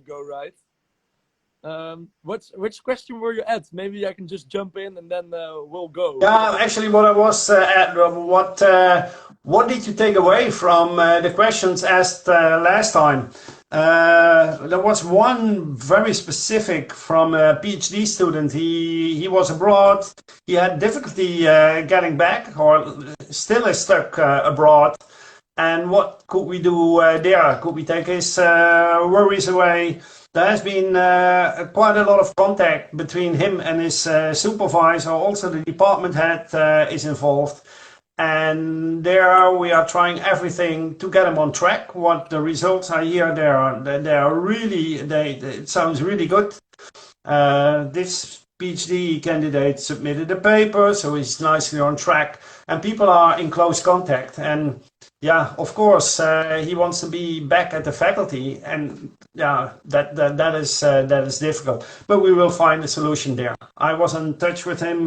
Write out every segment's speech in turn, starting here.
go right. Which question were you at? Maybe I can just jump in and then we'll go. Yeah, actually, what I was at, what did you take away from the questions asked last time? There was one very specific from a PhD student. He was abroad. He had difficulty getting back, or still is stuck abroad. And what could we do there? Could we take his worries away? There has been quite a lot of contact between him and his supervisor. Also, the department head is involved. And there we are trying everything to get him on track. What the results are here, it sounds really good. This PhD candidate submitted a paper, so he's nicely on track. And people are in close contact. And yeah, of course, he wants to be back at the faculty, and yeah, that is difficult. But we will find a solution there. I was in touch with him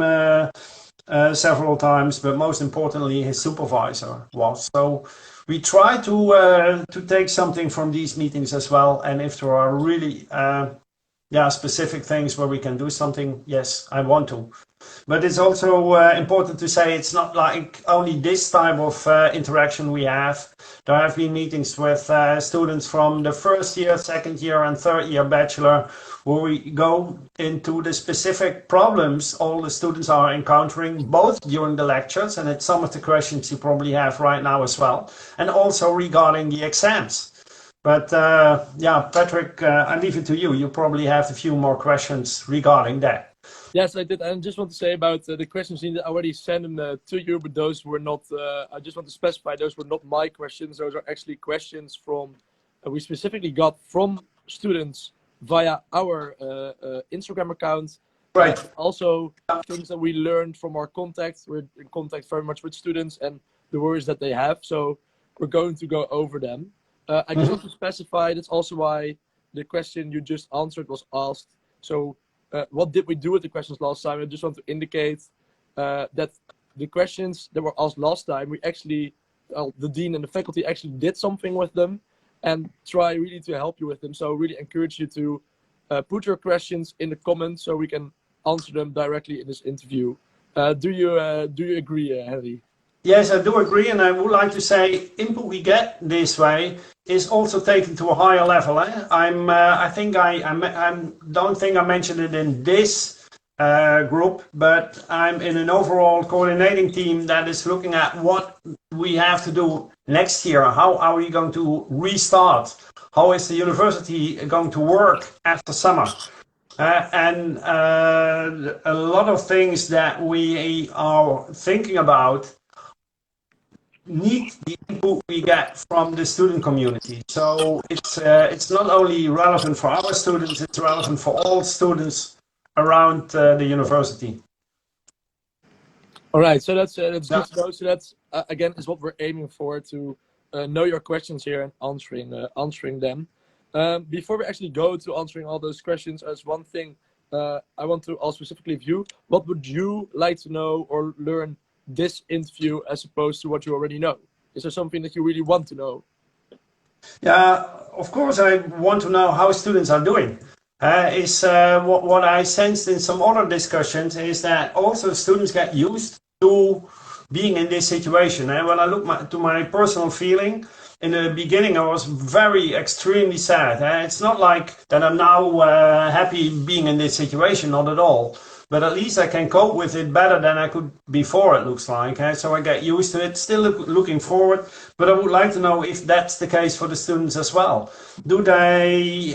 several times, but most importantly, his supervisor was. So we try to take something from these meetings as well. And if there are really specific things where we can do something, yes, I want to. But it's also important to say it's not like only this type of interaction we have. There have been meetings with students from the first year, second year and third year bachelor, where we go into the specific problems all the students are encountering, both during the lectures, and it's some of the questions you probably have right now as well, and also regarding the exams. But Patrick, I leave it to you. You probably have a few more questions regarding that. Yes, I did. I just want to say about the questions I already sent them to you, but those were not, I just want to specify, those were not my questions. Those are actually questions from, we specifically got from students via our Instagram account. Right. Also, things that we learned from our contacts. We're in contact very much with students and the worries that they have. So we're going to go over them. I just want to specify, that's also why the question you just answered was asked. So what did we do with the questions last time? I just want to indicate that the questions that were asked last time, we actually, the dean and the faculty actually did something with them and try really to help you with them. So really encourage you to put your questions in the comments so we can answer them directly in this interview. Do you agree, Henri? Yes, I do agree, and I would like to say input we get this way is also taken to a higher level. I don't think I mentioned it in this group, but I'm in an overall coordinating team that is looking at what we have to do next year. How are we going to restart? How is the university going to work after summer? And a lot of things that we are thinking about need the input we get from the student community. So it's not only relevant for our students, it's relevant for all students around the university. All right, so that's good to know. So that's again is what we're aiming for, to know your questions here and answering them. Before we actually go to answering all those questions, as one thing I want to ask specifically of you, what would you like to know or learn this interview as opposed to what you already know? Is there something that you really want to know? Yeah, of course I want to know how students are doing. What I sensed in some other discussions is that also students get used to being in this situation. And when I look to my personal feeling, in the beginning I was extremely sad. It's not like that I'm now happy being in this situation, not at all. But at least I can cope with it better than I could before, it looks like. So I get used to it, still looking forward. But I would like to know if that's the case for the students as well. Do they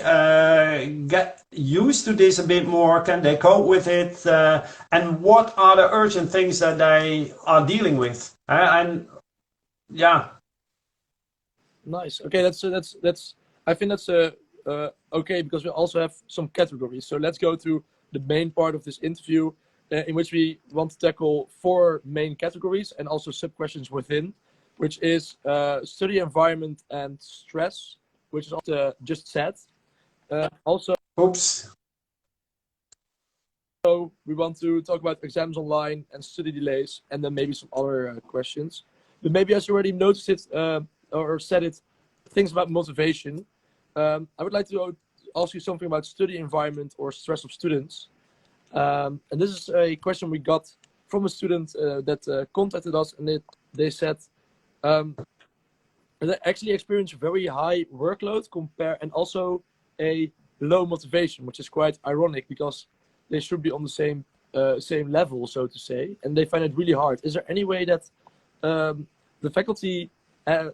get used to this a bit more? Can they cope with it? And what are the urgent things that they are dealing with? And yeah. Nice. Okay, that's. I think that's okay, because we also have some categories. So let's go to the main part of this interview, in which we want to tackle 4 main categories and also sub-questions within, which is study environment and stress, which is also just said. Also, so we want to talk about exams online and study delays, and then maybe some other questions. But maybe as you already noticed it or said it, things about motivation. I would like to ask you something about study environment or stress of students. And this is a question we got from a student that contacted us, and they said they actually experience very high workload and also a low motivation, which is quite ironic because they should be on the same level, so to say, and they find it really hard. Is there any way that the faculty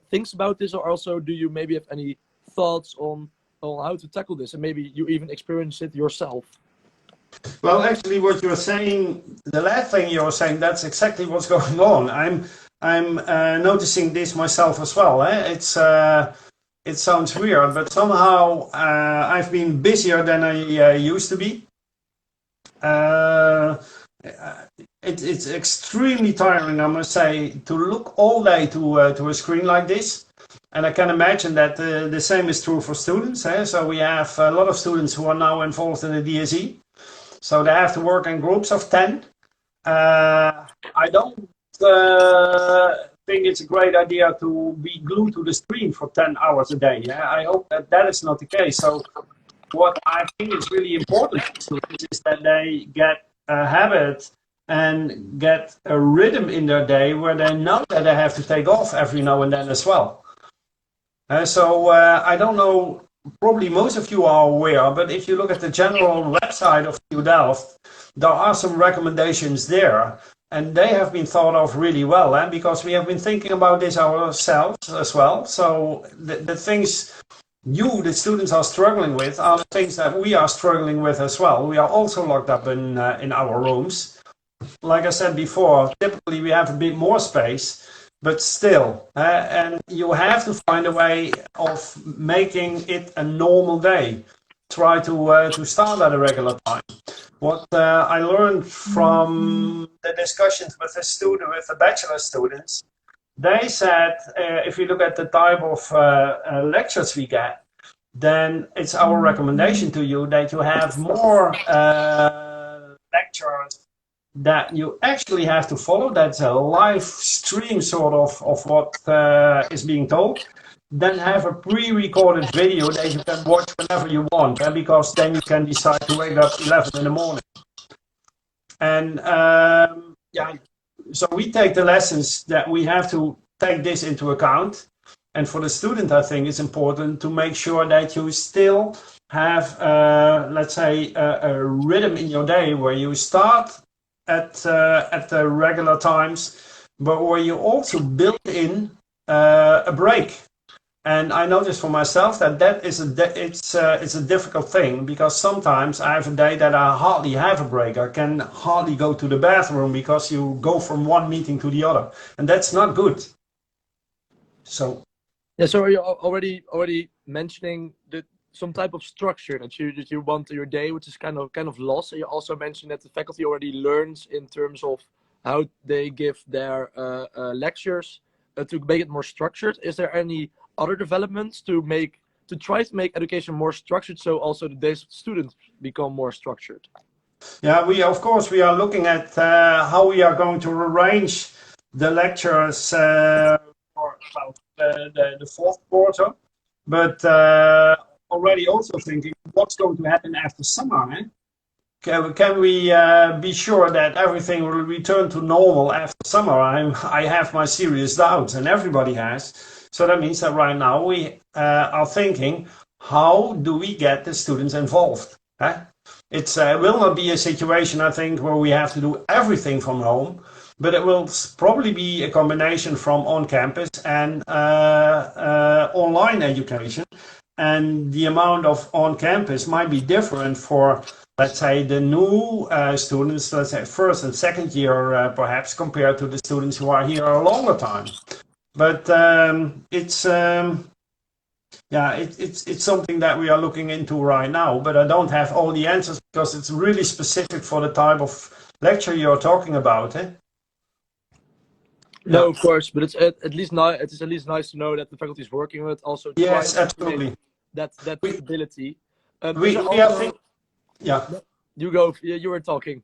thinks about this, or also do you maybe have any thoughts on how to tackle this, and maybe you even experience it yourself? Well, actually, what you're saying, the last thing you're saying, that's exactly what's going on. I'm noticing this myself as well. It sounds weird, but somehow I've been busier than I used to be. It's extremely tiring, I must say, to look all day to a screen like this. And I can imagine that the same is true for students. So we have a lot of students who are now involved in the DSE. So they have to work in groups of 10. I don't think it's a great idea to be glued to the screen for 10 hours a day. I hope that is not the case. So what I think is really important for students is that they get a habit and get a rhythm in their day where they know that they have to take off every now and then as well. So I don't know, probably most of you are aware, but if you look at the general website of TU Delft, there are some recommendations there, and they have been thought of really well, because we have been thinking about this ourselves as well. So the things the students are struggling with are the things that we are struggling with as well. We are also locked up in our rooms. Like I said before, typically we have a bit more space, but still, and you have to find a way of making it a normal day. Try to start at a regular time. What I learned from the discussions with the bachelor students, they said if you look at the type of lectures we get, then it's our recommendation to you that you have more lectures that you actually have to follow. That's a live stream sort of what is being told. Then have a pre-recorded video that you can watch whenever you want, because then you can decide to wake up 11 in the morning. And so we take the lessons that we have to take this into account. And for the student, I think it's important to make sure that you still have, let's say, a rhythm in your day where you start at the regular times, but where you also build in a break. And I noticed for myself that it's a difficult thing, because sometimes I have a day that I hardly have a break. I can hardly go to the bathroom because you go from one meeting to the other, and that's not good. So yeah, so are you already mentioning some type of structure that you want to your day, which is kind of lost? And you also mentioned that the faculty already learns in terms of how they give their lectures to make it more structured. Is there any other developments to try to make education more structured, so also the days of students become more structured? Yeah, we are looking at how we are going to arrange the lectures for the fourth quarter, but already also thinking what's going to happen after summer. Can we be sure that everything will return to normal after summer? I have my serious doubts, and everybody has. So that means that right now we are thinking, how do we get the students involved? It will not be a situation, I think, where we have to do everything from home, but it will probably be a combination from on-campus and online education. And the amount of on-campus might be different for, let's say, the new students, let's say first and second year, perhaps, compared to the students who are here a longer time. But it's something that we are looking into right now. But I don't have all the answers, because it's really specific for the type of lecture you're talking about. No, of course, but it's at least nice to know that the faculty is working with also. Yes, absolutely. That stability. We are thinking. Yeah. You go. You were talking.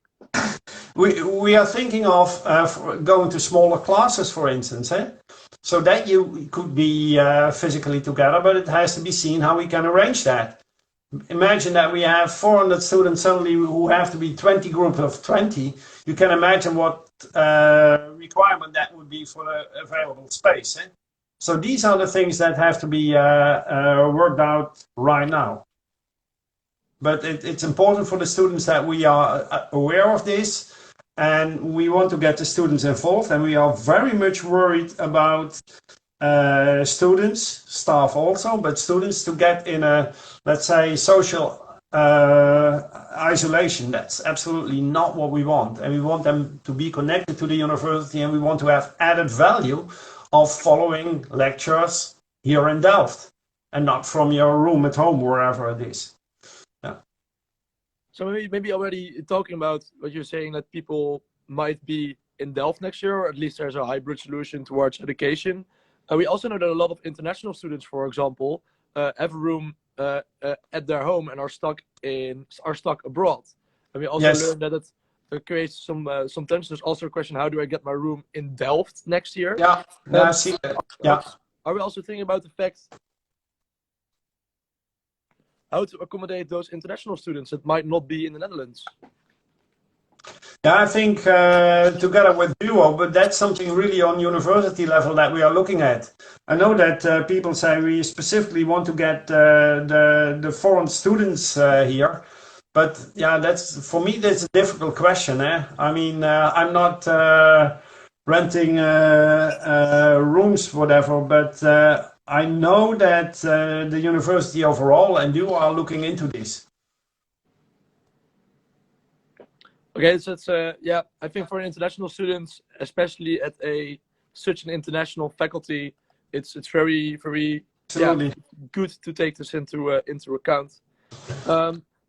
We are thinking of going to smaller classes, for instance, so that you could be physically together, but it has to be seen how we can arrange that. Imagine that we have 400 students suddenly who have to be 20 groups of 20. You can imagine what requirement that would be for the available space. Eh? So these are the things that have to be worked out right now. But it's important for the students that we are aware of this, and we want to get the students involved, and we are very much worried about students, staff also, but students to get in a, let's say, social isolation. That's absolutely not what we want. And we want them to be connected to the university, and we want to have added value of following lectures here in Delft and not from your room at home, wherever it is. Yeah. So maybe already talking about what you're saying, that people might be in Delft next year, or at least there's a hybrid solution towards education. We also know that a lot of international students, for example, have a room at their home and are stuck abroad. And we also learned that it creates some tension. There's also a question: how do I get my room in Delft next year? Yeah, I see that. Yeah. Are we also thinking about the fact how to accommodate those international students that might not be in the Netherlands? Yeah, I think together with Duo, but that's something really on university level that we are looking at. I know that people say we specifically want to get the foreign students here, but yeah, that's for me that's a difficult question. I mean, I'm not renting rooms, whatever, but I know that the university overall and Duo are looking into this. Okay, so it's yeah, I think for international students, especially at such an international faculty, it's very good to take this into account.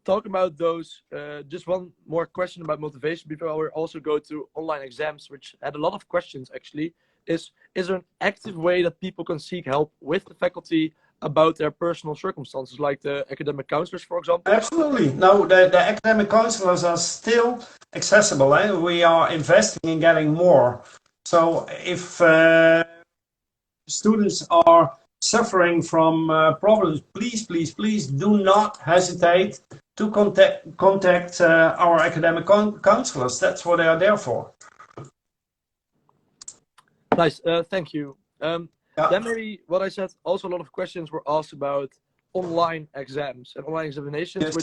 Talk about those. Just one more question about motivation before we also go to online exams, which had a lot of questions actually. Is there an active way that people can seek help with the faculty about their personal circumstances, like the academic counselors, for example? Absolutely. No, the academic counselors are still accessible. We are investing in getting more. So if students are suffering from problems, please do not hesitate to contact our academic counselors. That's what they are there for. Nice. Thank you. Then maybe what I said, also a lot of questions were asked about online exams and online examinations,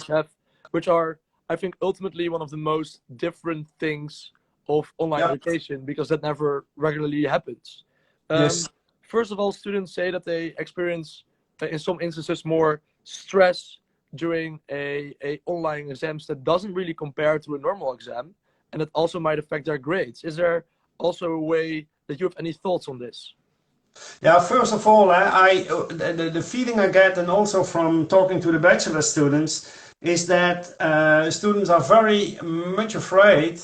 which are, I think, ultimately one of the most different things of online education, because that never regularly happens. First of all, students say that they experience, in some instances, more stress during a online exams that doesn't really compare to a normal exam, and that also might affect their grades. Is there also a way that you have any thoughts on this? Yeah, first of all, the feeling I get, and also from talking to the bachelor students, is that students are very much afraid.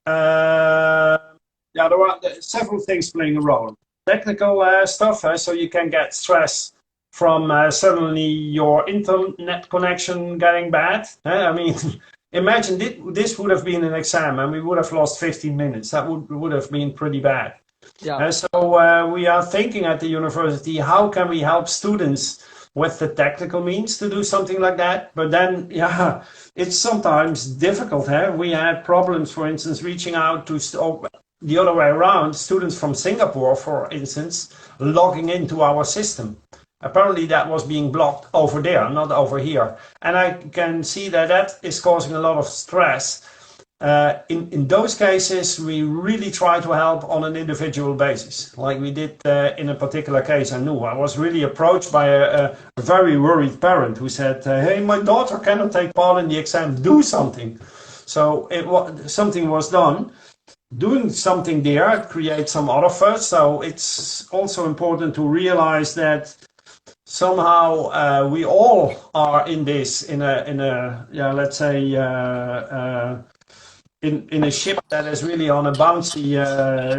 Yeah, there are several things playing a role. Technical stuff, so you can get stress from suddenly your internet connection getting bad. I mean, imagine this would have been an exam and we would have lost 15 minutes. That would have been pretty bad. Yeah. So we are thinking at the university, how can we help students with the technical means to do something like that? But then, yeah, it's sometimes difficult. We had problems, for instance, reaching out to the other way around, students from Singapore, for instance, logging into our system. Apparently that was being blocked over there, not over here. And I can see that that is causing a lot of stress. In those cases, we really try to help on an individual basis, like we did in a particular case. I was really approached by a very worried parent who said, hey, my daughter cannot take part in the exam, do something. So something was done. Doing something there creates some other fuss. So it's also important to realize that somehow we all are in this, in a let's say, in a ship that is really on a bouncy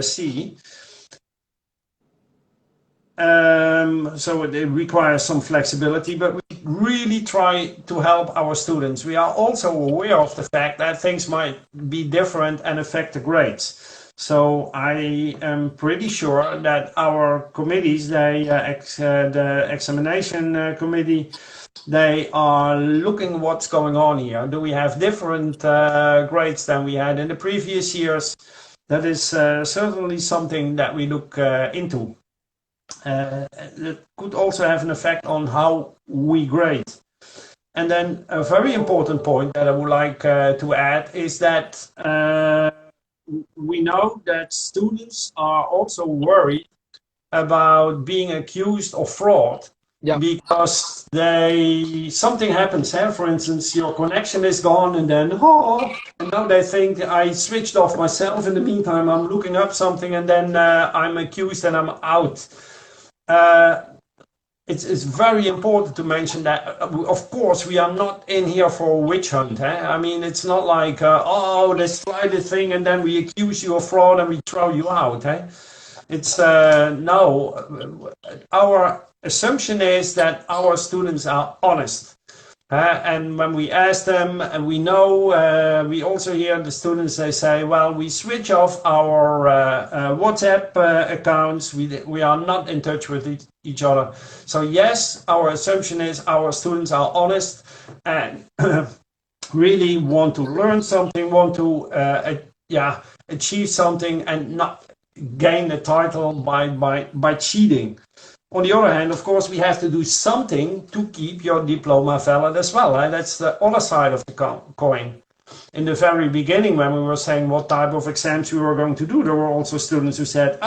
sea. So it requires some flexibility, but we really try to help our students. We are also aware of the fact that things might be different and affect the grades. So I am pretty sure that our committees, the examination committee, They are looking what's going on here. Do we have different grades than we had in the previous years? That is certainly something that we look into. It could also have an effect on how we grade. And then a very important point that I would like to add is that we know that students are also worried about being accused of fraud. Yeah. Because something happens. For instance, your connection is gone, and then and now they think I switched off myself. In the meantime, I'm looking up something, and then I'm accused and I'm out. It's very important to mention that, of course, we are not in here for a witch hunt. I mean, it's not like, let's try the thing and then we accuse you of fraud and we throw you out. It's no, our assumption is that our students are honest. And when we ask them, and we know, we also hear the students, they say, well, we switch off our WhatsApp accounts. We are not in touch with each other. So yes, our assumption is our students are honest and really want to learn something, want to achieve something and not gain a title by cheating. On the other hand, of course, we have to do something to keep your diploma valid as well. That's the other side of the coin. In the very beginning, when we were saying what type of exams we were going to do, there were also students who said,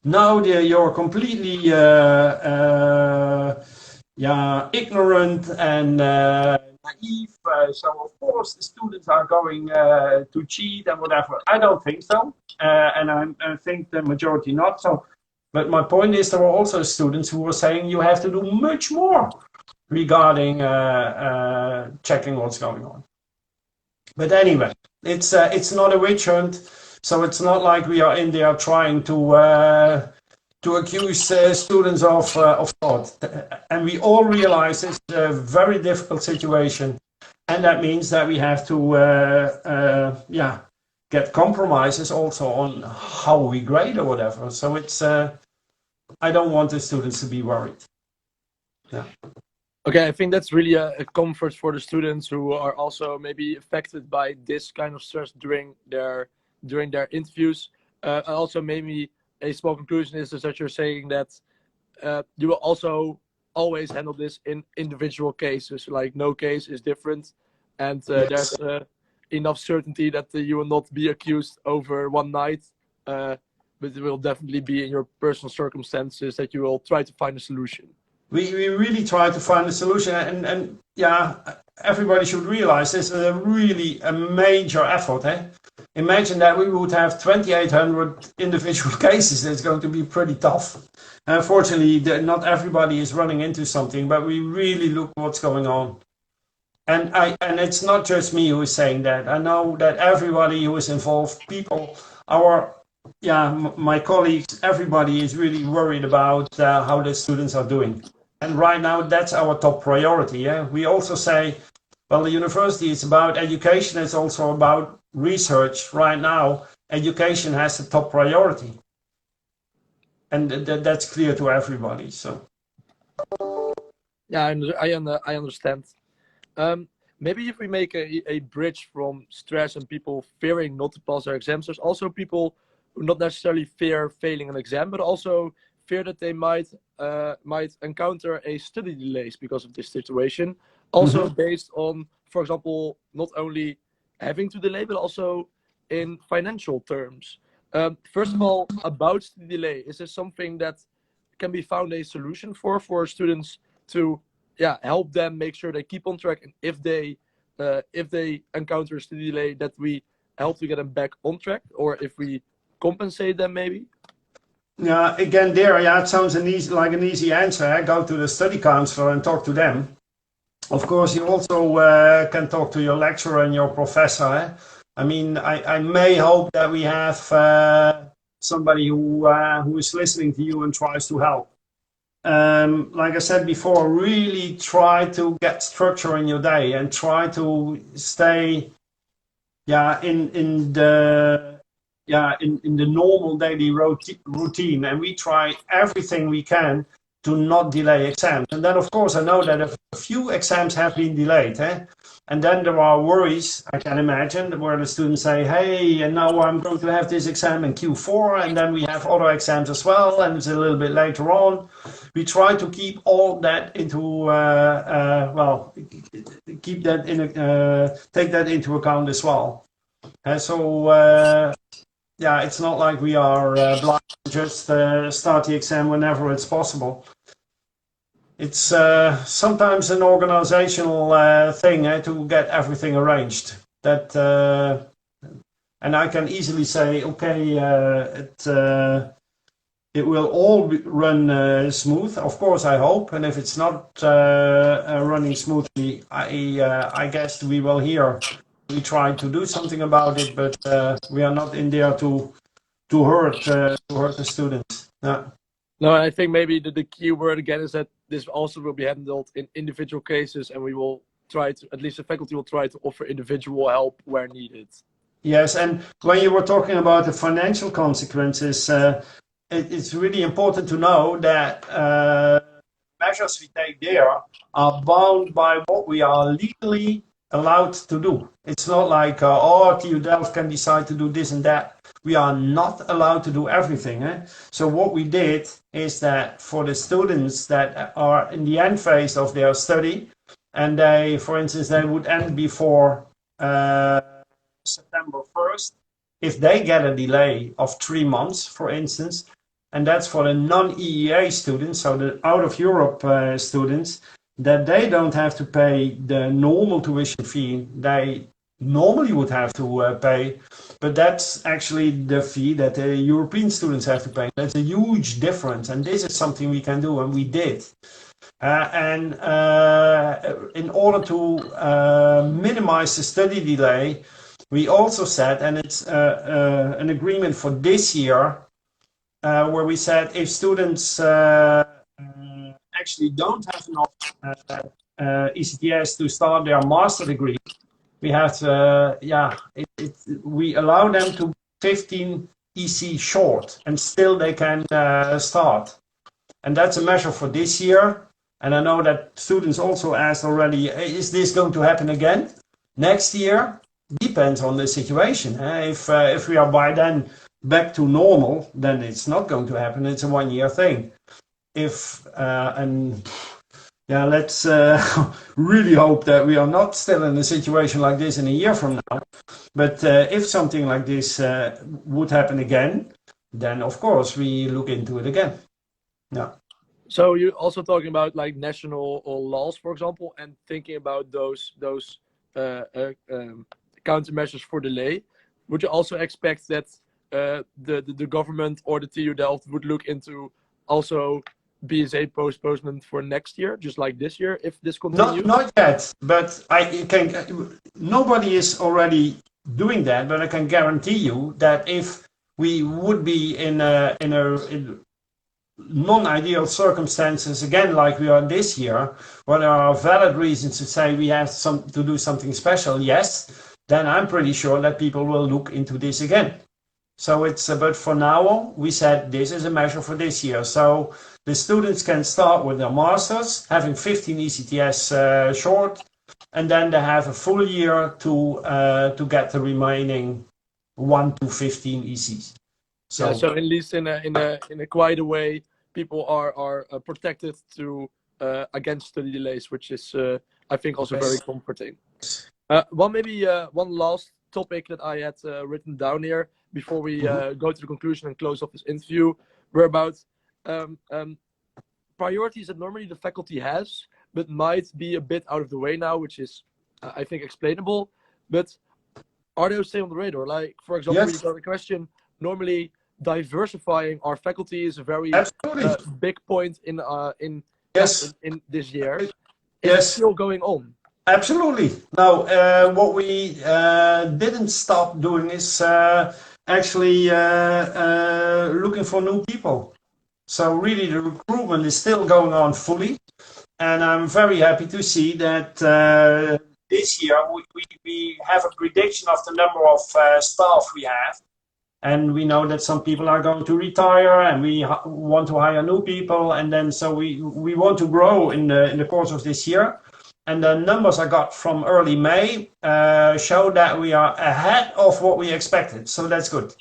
no, you're completely ignorant and naive. So, of course, the students are going to cheat and whatever. I don't think so. And I think the majority not. So. But my point is, there were also students who were saying you have to do much more regarding checking what's going on. But anyway, it's not a witch hunt, so it's not like we are in there trying to accuse students of fraud. And we all realize it's a very difficult situation, and that means that we have to get compromises also on how we grade or whatever. So it's I don't want the students to be worried. Yeah. Okay, I think that's really a comfort for the students who are also maybe affected by this kind of stress during their interviews. Also, maybe a small conclusion is that you're saying that you will also always handle this in individual cases. Like no case is different, and there's enough certainty that you will not be accused over one night. But it will definitely be in your personal circumstances that you will try to find a solution. We really try to find a solution, and everybody should realize this is really a major effort. Imagine that we would have 2,800 individual cases. It's going to be pretty tough. Unfortunately, not everybody is running into something, but we really look what's going on. And it's not just me who is saying that. I know that everybody who is involved, my colleagues, everybody is really worried about how the students are doing. And right now, that's our top priority. We also say, well, the university is about education. It's also about research. Right now, education has the top priority. And that's clear to everybody. So. Yeah, I understand. Maybe if we make a bridge from stress and people fearing not to pass their exams, there's also people who not necessarily fear failing an exam, but also fear that they might encounter a study delays because of this situation. Also based on, for example, not only having to delay, but also in financial terms. First of all, about study delay, is this something that can be found a solution for students to help them make sure they keep on track, and if they encounter a study delay, that we help to get them back on track, or if we compensate them maybe? Yeah, again there, it sounds like an easy answer. Go to the study counselor and talk to them. Of course, you also can talk to your lecturer and your professor. I mean, I may hope that we have somebody who is listening to you and tries to help. Like I said before, really try to get structure in your day and try to stay in the normal daily routine. And we try everything we can to not delay exams. And then, of course, I know that a few exams have been delayed. And then there are worries, I can imagine, where the students say, hey, and now I'm going to have this exam in Q4, and then we have other exams as well, and it's a little bit later on. We try to keep all that into, well, keep that in, take that into account as well. Yeah, it's not like we are blind to just start the exam whenever it's possible. It's sometimes an organizational thing to get everything arranged. That and I can easily say, okay, it will all run smooth. Of course, I hope. And if it's not running smoothly, I guess we will hear. We try to do something about it, but we are not in there to hurt the students. Yeah. No, I think maybe the key word again is that this also will be handled in individual cases, and we will try to, at least the faculty will try to offer individual help where needed. Yes, and when you were talking about the financial consequences, it's really important to know that measures we take there are bound by what we are legally allowed to do. It's not like, oh, TU Delft can decide to do this and that. We are not allowed to do everything. So what we did is that for the students that are in the end phase of their study, and they, for instance, they would end before September 1st, if they get a delay of 3 months, for instance, and that's for the non-EEA students, so the out of Europe students, that they don't have to pay the normal tuition fee they normally would have to pay, but that's actually the fee that the European students have to pay. That's a huge difference, and this is something we can do, and we did. And in order to minimize the study delay, we also said, and it's an agreement for this year, where we said if students actually don't have enough ECTS to start their master degree, we have we allow them to 15 EC short, and still they can start. And that's a measure for this year. And I know that students also asked already, is this going to happen again next year? Depends on the situation. If we are by then back to normal, then it's not going to happen. It's a 1-year thing. Let's really hope that we are not still in a situation like this in a year from now. But if something like this would happen again, then of course we look into it again. Yeah. So you're also talking about like national laws, for example, and thinking about those countermeasures for delay. Would you also expect that the government or the TU Delft would look into also BSA postponement for next year, just like this year, if this continues? Not yet, but nobody is already doing that, but I can guarantee you that if we would be in non-ideal circumstances again, like we are this year, where there are valid reasons to say we have to do something special, yes, then I'm pretty sure that people will look into this again. So but for now, we said this is a measure for this year. So the students can start with their masters, having 15 ECTS short, and then they have a full year to get the remaining 1 to 15 ECs. So at least in a quite a way, people are protected against study delays, which is I think also very comforting. One last topic that I had written down here before we go to the conclusion and close off this interview were about priorities that normally the faculty has, but might be a bit out of the way now, which is I think explainable. But are those stay on the radar? Like, for example, we got a question. Normally, diversifying our faculty is a very big point in this year. Is it still going on? Absolutely. Now, what we didn't stop doing is actually looking for new people. So really, the recruitment is still going on fully, and I'm very happy to see that this year we have a prediction of the number of staff we have. And we know that some people are going to retire, and we want to hire new people, and then so we want to grow in the course of this year. And the numbers I got from early May show that we are ahead of what we expected, so that's good.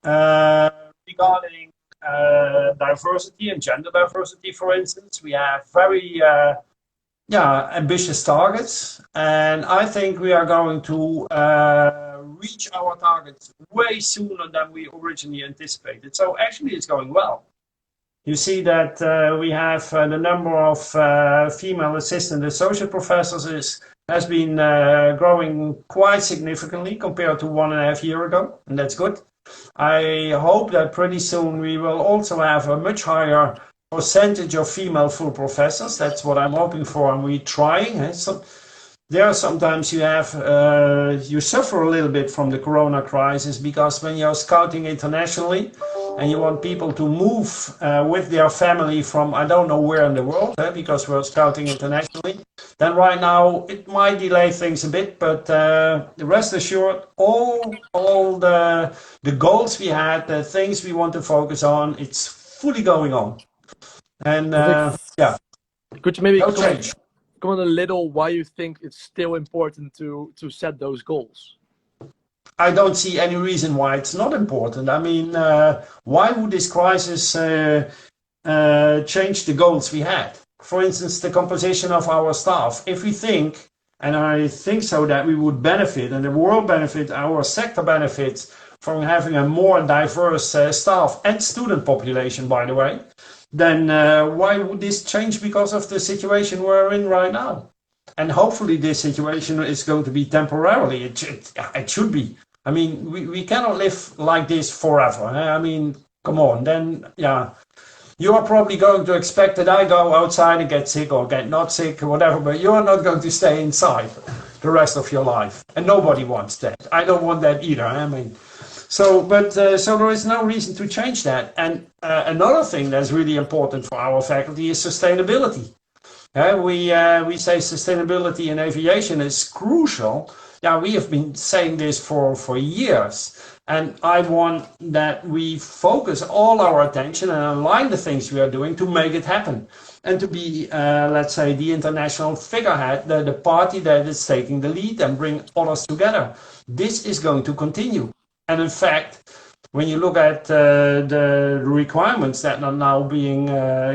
Regarding diversity and gender diversity, for instance, we have very ambitious targets, and I think we are going to reach our targets way sooner than we originally anticipated. So actually it's going well. You see that we have the number of female assistant associate professors has been growing quite significantly compared to 1.5 years ago, and that's good. I hope that pretty soon we will also have a much higher percentage of female full professors. That's what I'm hoping for, and we're trying. So there sometimes you have you suffer a little bit from the corona crisis, because when you're scouting internationally and you want people to move with their family from I don't know where in the world, because we're scouting internationally, then right now it might delay things a bit, but rest assured, all the goals we had, the things we want to focus on, it's fully going on. And yeah, could you maybe no change. comment a little why you think it's still important to set those goals? I don't see any reason why it's not important. I mean, why would this crisis change the goals we had? For instance, the composition of our staff. If we think, and I think so, that we would benefit, and the world benefit, our sector benefits from having a more diverse staff and student population, by the way, then why would this change because of the situation we're in right now? And hopefully this situation is going to be temporarily. It should be. I mean, we cannot live like this forever. I mean, come on. Then, yeah, you are probably going to expect that I go outside and get sick or get not sick or whatever, but you're not going to stay inside the rest of your life. And nobody wants that. I don't want that either. I mean, so there is no reason to change that. And another thing that's really important for our faculty is sustainability. We say sustainability in aviation is crucial. Yeah, we have been saying this for years, and I want that we focus all our attention and align the things we are doing to make it happen, and to be, let's say, the international figurehead, the party that is taking the lead and bring others together. This is going to continue, and in fact, when you look at the requirements that are now being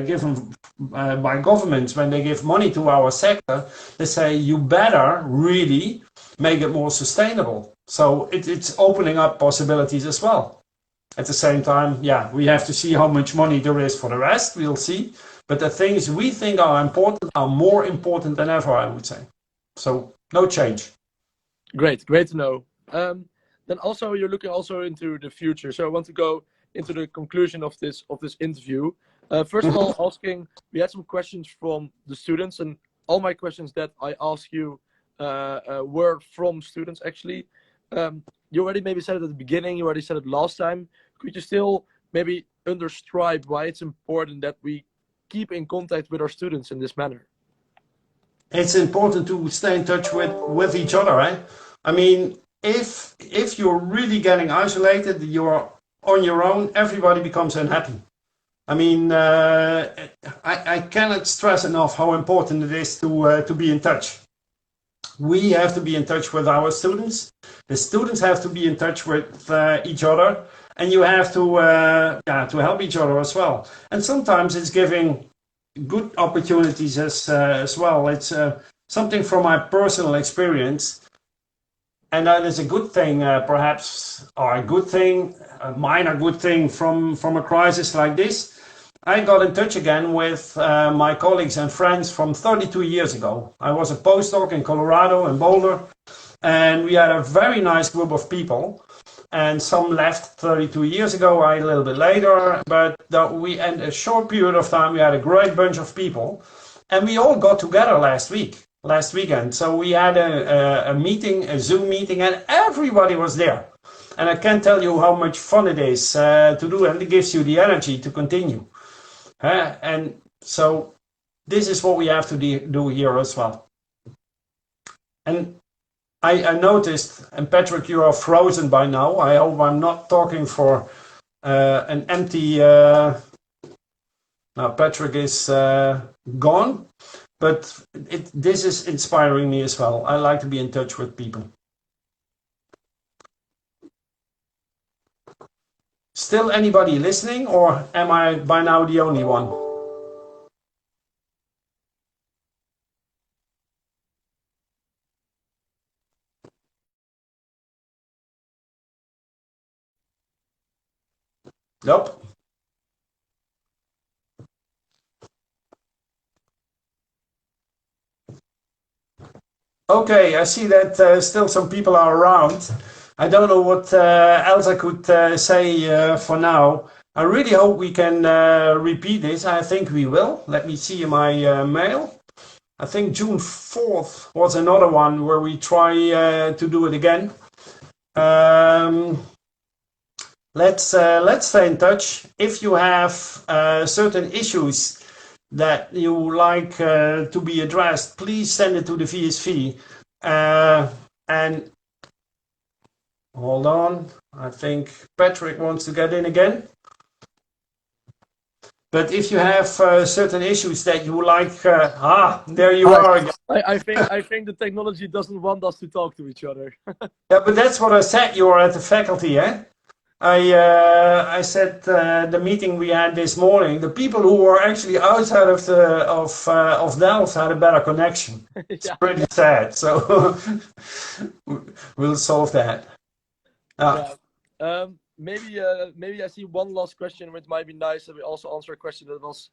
given by governments, when they give money to our sector, they say you better really make it more sustainable. So it's opening up possibilities as well. At the same time, yeah, we have to see how much money there is for the rest. We'll see. But the things we think are important are more important than ever, I would say. So no change. Great to know. Then also you're looking also into the future. So I want to go into the conclusion of this interview. First of all, we had some questions from the students, and all my questions that I asked you were from students actually. You already maybe said it at the beginning, you already said it last time. Could you still maybe underscribe why it's important that we keep in contact with our students in this manner? It's important to stay in touch with each other, right? I mean, if you're really getting isolated, you're on your own, everybody becomes unhappy. I mean, I cannot stress enough how important it is to be in touch. We have to be in touch with our students. The students have to be in touch with each other, and you have to help each other as well. And sometimes it's giving good opportunities as well. It's something from my personal experience, and that is a good thing, perhaps, or a good thing, a minor good thing from a crisis like this. I got in touch again with my colleagues and friends from 32 years ago. I was a postdoc in Colorado and Boulder, and we had a very nice group of people. And some left 32 years ago, I a little bit later, but in a short period of time, we had a great bunch of people. And we all got together last weekend. So we had a meeting, a Zoom meeting, and everybody was there. And I can't tell you how much fun it is to do, and it gives you the energy to continue. And so this is what we have to do here as well. And I noticed, and Patrick, you are frozen by now. I hope I'm not talking for an empty. Now Patrick is gone, but this is inspiring me as well. I like to be in touch with people. Still anybody listening, or am I by now the only one? Nope. Okay, I see that still some people are around. I don't know what else I could say for now. I really hope we can repeat this. I think we will. Let me see my mail. I think June 4th was another one where we try to do it again. Let's stay in touch. If you have certain issues that you like to be addressed, please send it to the VSV. And hold on, I think Patrick wants to get in again. But if you have certain issues that you like, there you are again. I think the technology doesn't want us to talk to each other. Yeah, but that's what I said. You are at the faculty, eh? I said the meeting we had this morning. The people who were actually outside of Delft had a better connection. It's pretty sad. So we'll solve that. Yeah. Maybe I see one last question, which might be nice that we also answer a question that was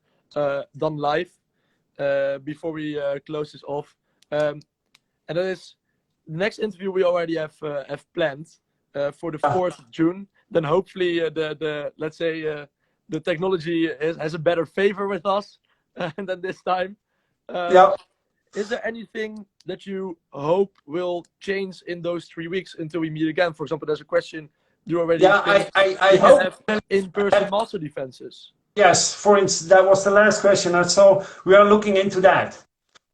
done live before we close this off. And that is the next interview we already have planned for the 4th of June. Then hopefully let's say the technology has a better favor with us than this time. Is there anything that you hope will change in those 3 weeks until we meet again? For example, there's a question you already. I hope have in-person master defenses. Yes, for instance, that was the last question. So we are looking into that.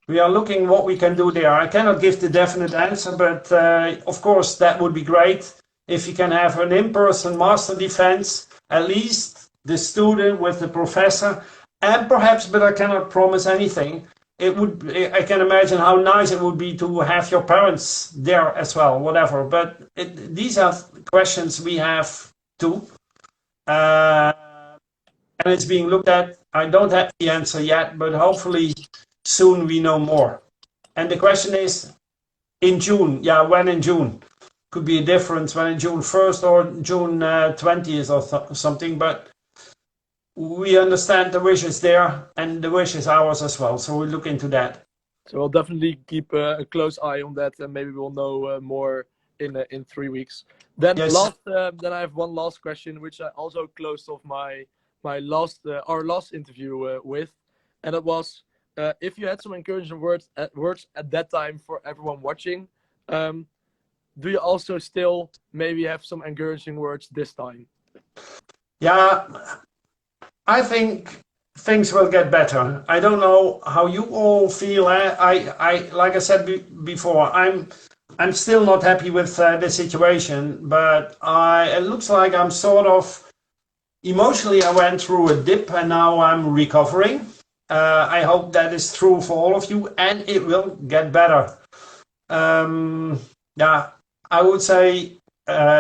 We are looking what we can do there. I cannot give the definite answer, but of course that would be great if you can have an in-person master defense, at least the student with the professor, and perhaps, but I cannot promise anything. I can imagine how nice it would be to have your parents there as well, whatever. But these are questions we have too. And it's being looked at. I don't have the answer yet, but hopefully soon we know more. And the question is, in June, when in June? Could be a difference when in June 1st or June 20th or something, but we understand the wish is there and the wish is ours as well. So we'll look into that. So we'll definitely keep a close eye on that, and maybe we'll know more in 3 weeks. Then then I have one last question, which I also closed off our last interview with, and it was if you had some encouraging words at that time for everyone watching. Do you also still maybe have some encouraging words this time? Yeah, I think things will get better. I don't know how you all feel. I like I said before, I'm still not happy with the situation, but it looks like I'm sort of emotionally. I went through a dip and now I'm recovering. I hope that is true for all of you, and it will get better. I would say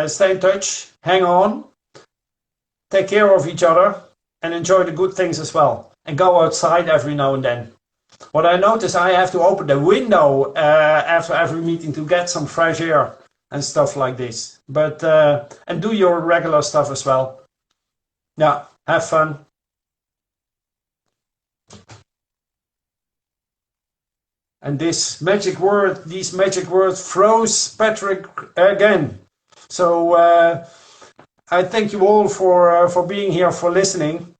stay in touch, hang on, take care of each other, and enjoy the good things as well. And go outside every now and then. What I notice, I have to open the window after every meeting to get some fresh air and stuff like this. But and do your regular stuff as well. Yeah, have fun. And these magic words froze Patrick again. So I thank you all for being here, for listening.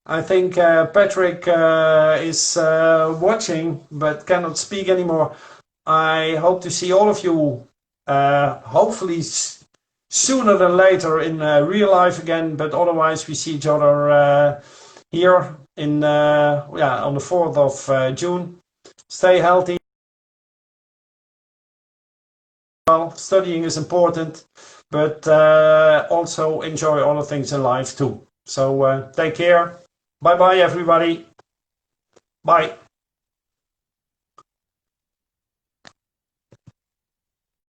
I think Patrick is watching but cannot speak anymore. I hope to see all of you hopefully sooner than later in real life again. But otherwise we see each other here on the 4th of June. Stay healthy. well. Studying is important, but also enjoy all the things in life too. So take care. Bye bye, everybody. Bye.